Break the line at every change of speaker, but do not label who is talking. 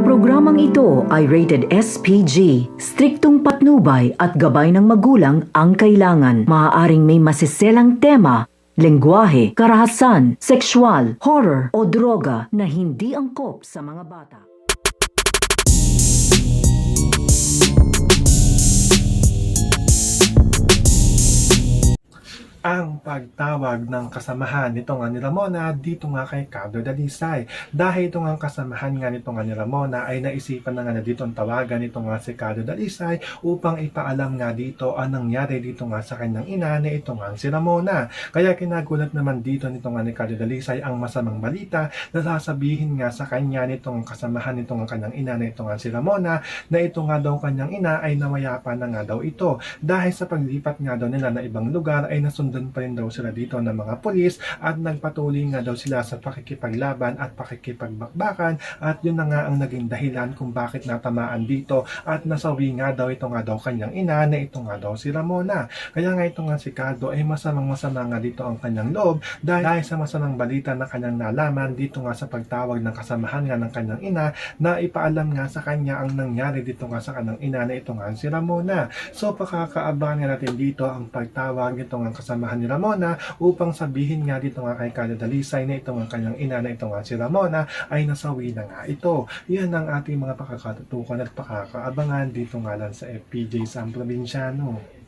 Ang programang ito ay rated SPG. Striktong patnubay at gabay ng magulang ang kailangan. Maaaring may masiselang tema, lengguwahe, karahasan, sexual, horror o droga na hindi angkop sa mga bata.
Ang pagtawag ng kasamahan nito nga ni Ramona dito nga kay Carlo Dalisay. Dahil ito nga kasamahan nga nito nga ni Ramona ay naisipan na nga na dito ang tawagan nito nga si Carlo Dalisay upang ipaalam nga dito ang nangyari dito nga sa kanyang ina na ito nga si Ramona. Kaya kinagulat naman dito nito nga ni Carlo Dalisay ang masamang balita na sasabihin nga sa kanya nitong kasamahan nito nga kanyang ina na ito nga si Ramona na ito nga daw kanyang ina ay namayapa na nga daw ito. Dahil sa paglipat nga daw nila na ibang lugar ay nasundan pa rin daw sila dito ng mga pulis at nagpatuloy nga daw sila sa pakikipaglaban at pakikipagbakbakan at yun na nga ang naging dahilan kung bakit natamaan dito at nasawi nga daw ito nga daw kanyang ina na ito nga daw si Ramona. Kaya nga ito nga si Carlo ay masama nga dito ang kanyang loob dahil sa masamang balita na kanyang nalaman dito nga sa pagtawag ng kasamahan nga ng kanyang ina na ipaalam nga sa kanya ang nangyari dito nga sa kanyang ina na ito nga si Ramona. So pakakaabangan nga natin dito ang pagtawag nito nga kasamahan ni Ramona upang sabihin nga dito nga kay Carlo Dalisay na ito nga kanyang ina na ito nga si Ramona ay nasawi na nga ito. Yan ang ating mga pakakatutukan at pakakaabangan dito nga lang sa FPJ San Provinciano.